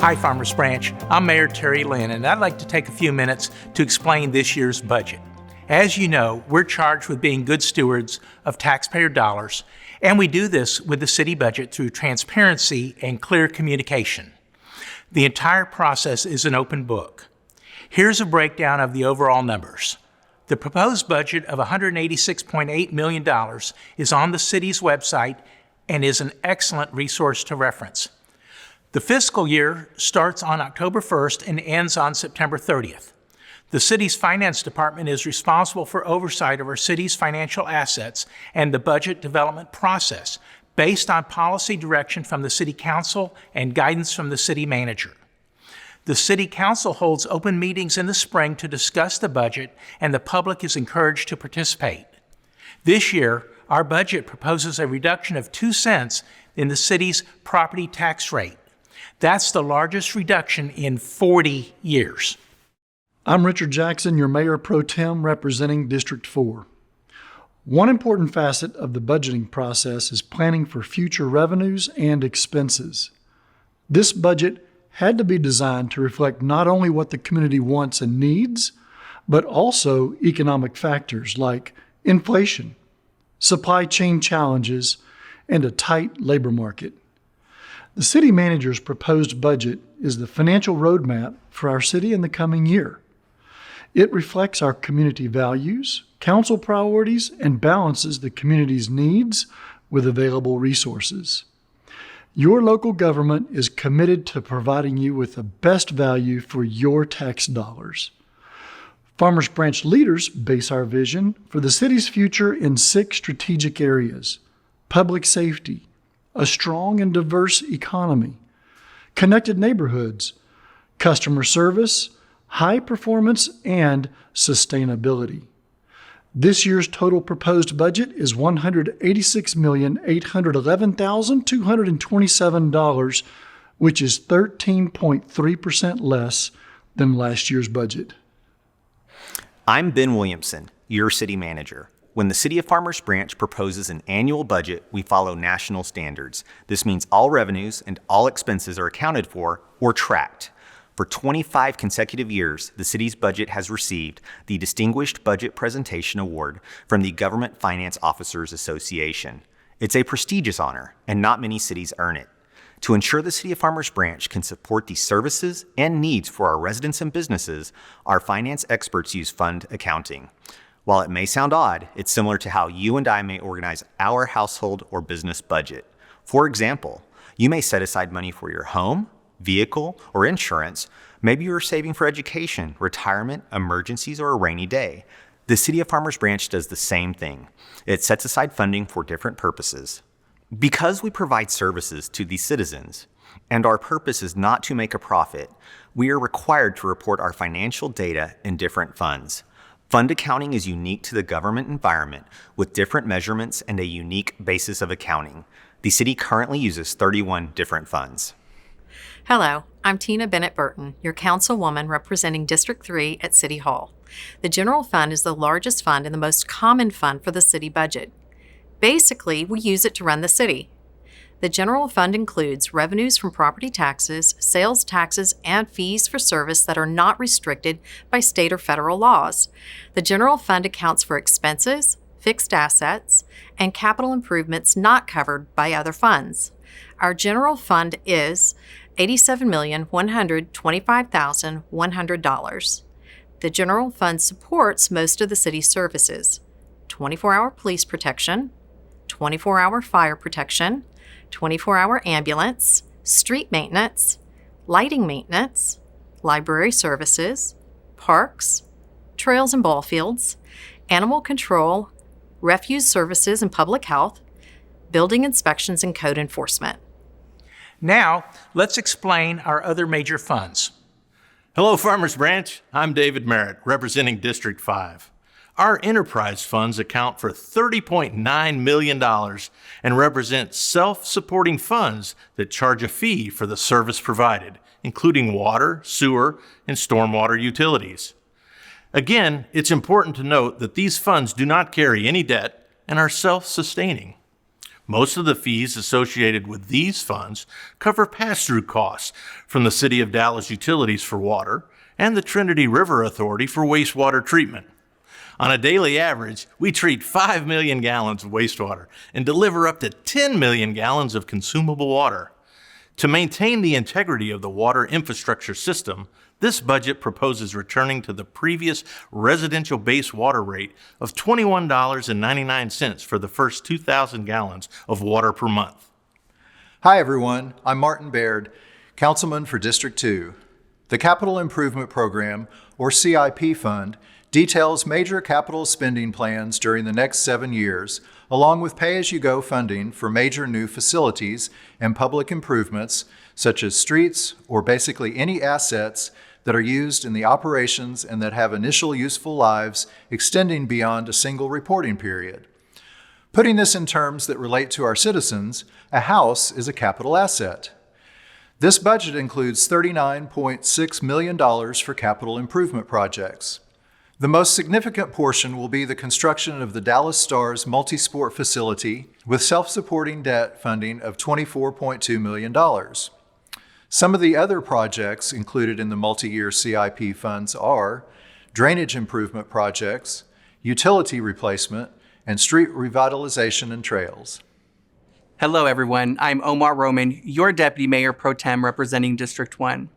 Hi, Farmers Branch. I'm Mayor Terry Lynn, and I'd like to take a few minutes to explain this year's budget. As you know, we're charged with being good stewards of taxpayer dollars, and we do this with the city budget through transparency and clear communication. The entire process is an open book. Here's a breakdown of the overall numbers. The proposed budget of $186.8 million is on the city's website and is an excellent resource to reference. The fiscal year starts on October 1st and ends on September 30th. The city's finance department is responsible for oversight of our city's financial assets and the budget development process based on policy direction from the city council and guidance from the city manager. The city council holds open meetings in the spring to discuss the budget, and the public is encouraged to participate. This year, our budget proposes a reduction of 2 cents in the city's property tax rate. That's the largest reduction in 40 years. I'm Richard Jackson, your Mayor Pro Tem representing District 4. One important facet of the budgeting process is planning for future revenues and expenses. This budget had to be designed to reflect not only what the community wants and needs, but also economic factors like inflation, supply chain challenges, and a tight labor market. The city manager's proposed budget is the financial roadmap for our city in the coming year. It reflects our community values, council priorities, and balances the community's needs with available resources. Your local government is committed to providing you with the best value for your tax dollars. Farmers Branch leaders base our vision for the city's future in 6 strategic areas: public safety, a strong and diverse economy, connected neighborhoods, customer service, high performance, and sustainability. This year's total proposed budget is $186,811,227, which is 13.3% less than last year's budget. I'm Ben Williamson, your city manager. When the City of Farmers Branch proposes an annual budget, we follow national standards. This means all revenues and all expenses are accounted for or tracked. For 25 consecutive years, the city's budget has received the Distinguished Budget Presentation Award from the Government Finance Officers Association. It's a prestigious honor, and not many cities earn it. To ensure the City of Farmers Branch can support the services and needs for our residents and businesses, our finance experts use fund accounting. While it may sound odd, it's similar to how you and I may organize our household or business budget. For example, you may set aside money for your home, vehicle, or insurance. Maybe you're saving for education, retirement, emergencies, or a rainy day. The City of Farmers Branch does the same thing. It sets aside funding for different purposes. Because we provide services to the citizens, and our purpose is not to make a profit, we are required to report our financial data in different funds. Fund accounting is unique to the government environment with different measurements and a unique basis of accounting. The city currently uses 31 different funds. Hello, I'm Tina Bennett Burton, your councilwoman representing District 3 at City Hall. The general fund is the largest fund and the most common fund for the city budget. Basically, we use it to run the city. The general fund includes revenues from property taxes, sales taxes, and fees for service that are not restricted by state or federal laws. The general fund accounts for expenses, fixed assets, and capital improvements not covered by other funds. Our general fund is $87,125,100. The general fund supports most of the city's services: 24-hour police protection, 24-hour fire protection, 24-hour ambulance, street maintenance, lighting maintenance, library services, parks, trails and ball fields, animal control, refuse services and public health, building inspections and code enforcement. Now, let's explain our other major funds. Hello, Farmers Branch. I'm David Merritt, representing District 5. Our enterprise funds account for $30.9 million and represent self-supporting funds that charge a fee for the service provided, including water, sewer, and stormwater utilities. Again, it's important to note that these funds do not carry any debt and are self-sustaining. Most of the fees associated with these funds cover pass-through costs from the City of Dallas Utilities for water and the Trinity River Authority for wastewater treatment. On a daily average, we treat 5 million gallons of wastewater and deliver up to 10 million gallons of consumable water. To maintain the integrity of the water infrastructure system, this budget proposes returning to the previous residential base water rate of $21.99 for the first 2,000 gallons of water per month. Hi everyone, I'm Martin Baird, Councilman for District 2. The Capital Improvement Program, or CIP Fund, details major capital spending plans during the next 7 years, along with pay-as-you-go funding for major new facilities and public improvements, such as streets or basically any assets that are used in the operations and that have initial useful lives extending beyond a single reporting period. Putting this in terms that relate to our citizens, a house is a capital asset. This budget includes $39.6 million for capital improvement projects. The most significant portion will be the construction of the Dallas Stars multi-sport facility with self-supporting debt funding of $24.2 million. Some of the other projects included in the multi-year CIP funds are drainage improvement projects, utility replacement, and street revitalization and trails. Hello, everyone. I'm Omar Roman, your Deputy Mayor Pro Tem representing District 1.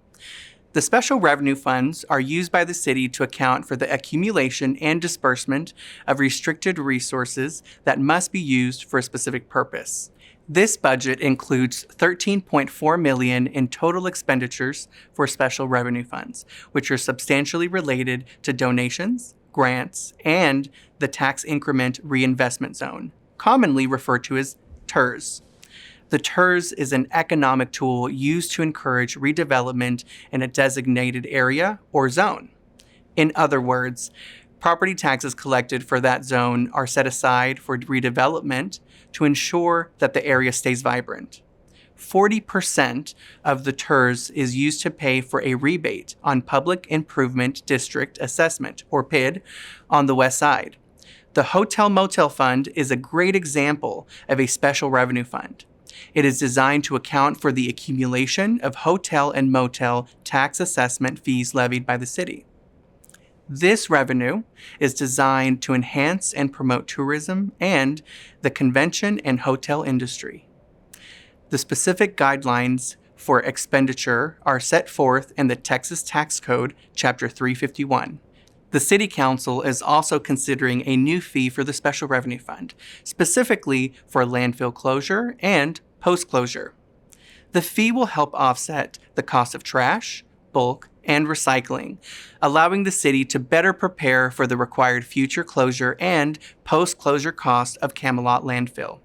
The special revenue funds are used by the city to account for the accumulation and disbursement of restricted resources that must be used for a specific purpose. This budget includes $13.4 million in total expenditures for special revenue funds, which are substantially related to donations, grants, and the tax increment reinvestment zone, commonly referred to as TIRZ. The TIRZ is an economic tool used to encourage redevelopment in a designated area or zone. In other words, property taxes collected for that zone are set aside for redevelopment to ensure that the area stays vibrant. 40% of the TIRZ is used to pay for a rebate on Public Improvement District Assessment, or PID, on the west side. The Hotel Motel Fund is a great example of a special revenue fund. It is designed to account for the accumulation of hotel and motel tax assessment fees levied by the city. This revenue is designed to enhance and promote tourism and the convention and hotel industry. The specific guidelines for expenditure are set forth in the Texas Tax Code, Chapter 351. The City Council is also considering a new fee for the Special Revenue Fund, specifically for landfill closure and post-closure. The fee will help offset the cost of trash, bulk, and recycling, allowing the city to better prepare for the required future closure and post-closure cost of Camelot landfill.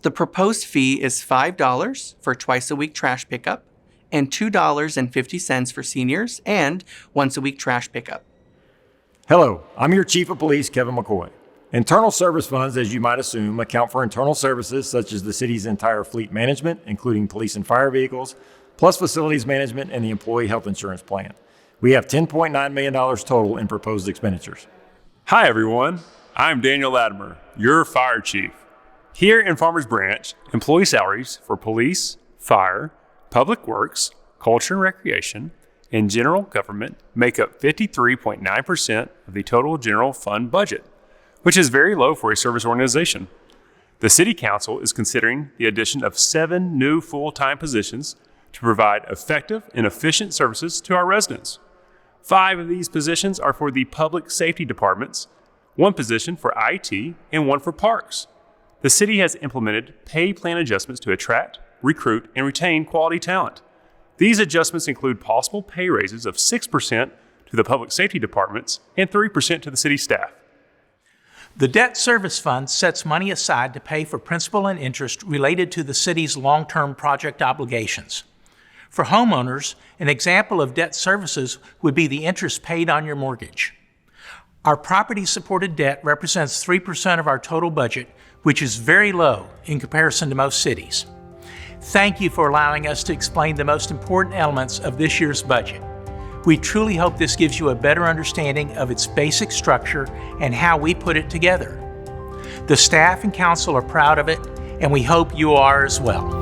The proposed fee is $5 for twice-a-week trash pickup and $2.50 for seniors and once-a-week trash pickup. Hello, I'm your Chief of Police, Kevin McCoy. Internal service funds, as you might assume, account for internal services such as the city's entire fleet management, including police and fire vehicles, plus facilities management and the employee health insurance plan. We have $10.9 million total in proposed expenditures. Hi, everyone. I'm Daniel Latimer, your fire chief. Here in Farmers Branch, employee salaries for police, fire, public works, culture and recreation, and general government make up 53.9% of the total general fund budget, which is very low for a service organization. The City Council is considering the addition of 7 new full-time positions to provide effective and efficient services to our residents. 5 of these positions are for the public safety departments, 1 position for IT, and 1 for parks. The city has implemented pay plan adjustments to attract, recruit, and retain quality talent. These adjustments include possible pay raises of 6% to the public safety departments and 3% to the city staff. The Debt Service Fund sets money aside to pay for principal and interest related to the city's long-term project obligations. For homeowners, an example of debt services would be the interest paid on your mortgage. Our property-supported debt represents 3% of our total budget, which is very low in comparison to most cities. Thank you for allowing us to explain the most important elements of this year's budget. We truly hope this gives you a better understanding of its basic structure and how we put it together. The staff and council are proud of it, and we hope you are as well.